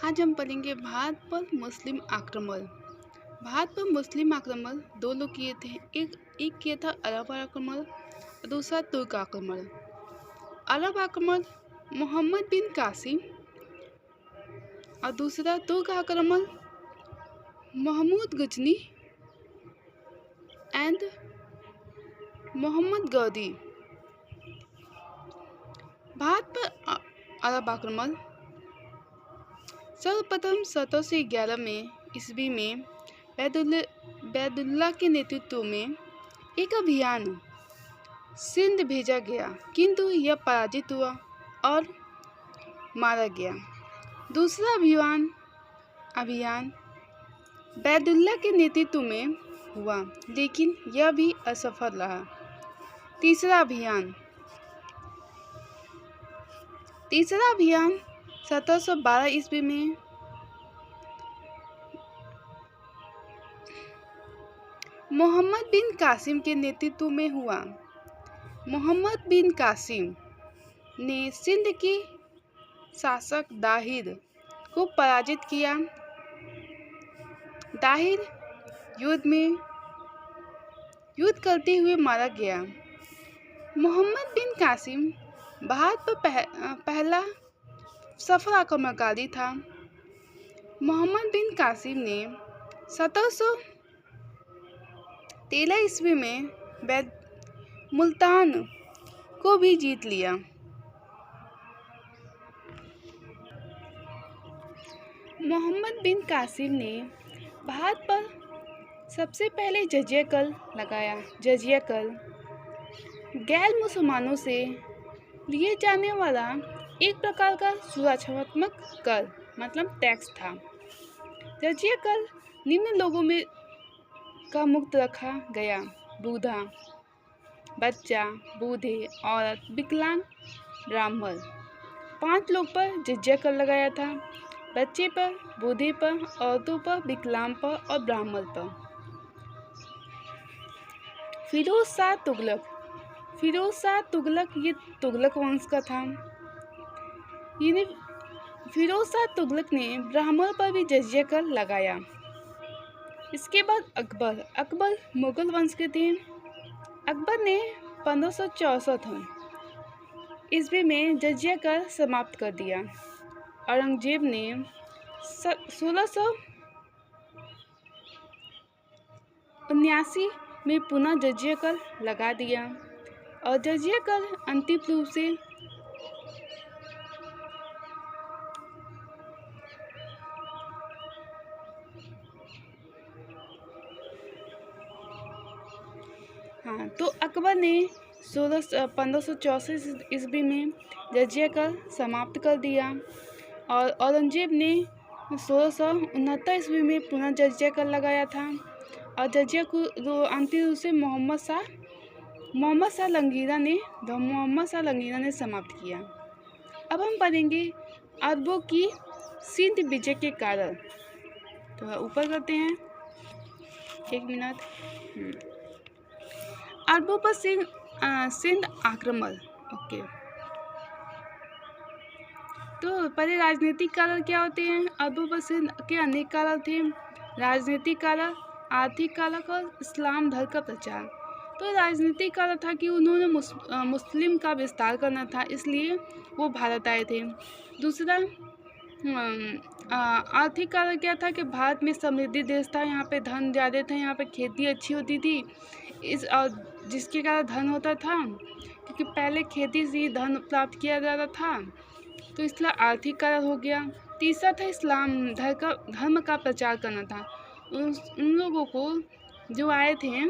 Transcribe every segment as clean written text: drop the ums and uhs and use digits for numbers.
आज हम पढ़ेंगे भारत पर मुस्लिम आक्रमण। भारत पर मुस्लिम आक्रमण दो लोग किए थे। एक किया था अरब आक्रमण और दूसरा तुर्क आक्रमण। अरब आक्रमण मोहम्मद बिन कासिम और दूसरा तुर्क आक्रमण महमूद गजनी एंड मोहम्मद गौरी। भारत पर अरब आक्रमण सर्वप्रथम 1711 में ईस्वी में बैदुल्ला के नेतृत्व में एक अभियान सिंध भेजा गया, किंतु यह पराजित हुआ और मारा गया। दूसरा अभियान बैदुल्ला के नेतृत्व में हुआ, लेकिन यह भी असफल रहा। तीसरा अभियान 1712 ईस्वी में मोहम्मद बिन कासिम के नेतृत्व में हुआ। मोहम्मद बिन कासिम ने सिंध के शासक दाहिर को पराजित किया। दाहिर युद्ध करते हुए मारा गया। मोहम्मद बिन कासिम भारत पर पहला सफल आक्रमणकारी था। मोहम्मद बिन कासिम ने 1713 ईस्वी में मुल्तान को भी जीत लिया। मोहम्मद बिन कासिम ने भारत पर सबसे पहले जजिया कर लगाया। जजिया कर गैर मुसलमानों से लिए जाने वाला एक प्रकार का सुरक्षात्मक कर मतलब टैक्स था। जजिया कर निम्न लोगों में का मुक्त रखा गया: बूढ़ा, बच्चा, बूढ़े, औरत, विकलांग, ब्राह्मण। 5 लोग पर जजिया कर लगाया था: बच्चे पर, बूढ़े पर, औरतों पर, विकलांग पर और ब्राह्मण पर। फिरोज शाह तुगलक ये तुगलक वंश का था। फिरोज शाह तुगलक ने ब्राह्मण पर भी जजिया कर लगाया। इसके बाद अकबर मुगल वंश के थे। अकबर ने 1564 ईस्वी में जजिया कर समाप्त कर दिया। औरंगजेब ने 1679 में पुनः जजिया कर लगा दिया और जजिया कर अंतिम रूप से तो अकबर ने 1564 ईस्वी में जजिया कर समाप्त कर दिया और औरंगजेब ने 1669 ईस्वी में पुनः जजिया कर लगाया था और जजिया को अंतिम रूप से मोहम्मद शाह लंगीरा ने समाप्त किया। अब हम पढ़ेंगे अरबों की सिंध विजय के कारण। तो ऊपर करते हैं, 1 मिनट। अरबों पर सिंध आक्रमण। ओके, तो पहले राजनीतिक कारण क्या होते हैं? अरबों पर सिंध के अनेक कारण थे: राजनीतिक कारण, आर्थिक कारण और इस्लाम धर्म का प्रचार। तो राजनीतिक कारण था कि उन्होंने मुस्लिम का विस्तार करना था, इसलिए वो भारत आए थे। दूसरा आर्थिक कारण क्या था कि भारत में समृद्धि देश था, यहाँ पे धन ज़्यादा था, यहाँ पे खेती अच्छी होती थी, जिसके कारण धन होता था, क्योंकि पहले खेती से ही धन प्राप्त किया जाता था, तो इसलिए आर्थिक कारण हो गया। तीसरा था इस्लाम धर्म का प्रचार करना था। उन लोगों को जो आए थे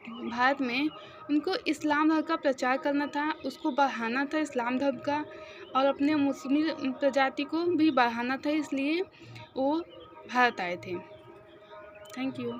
भारत में, उनको इस्लाम धर्म का प्रचार करना था, उसको बढ़ाना था इस्लाम धर्म का, और अपने मुस्लिम प्रजाति को भी बढ़ाना था, इसलिए वो भारत आए थे। Thank you.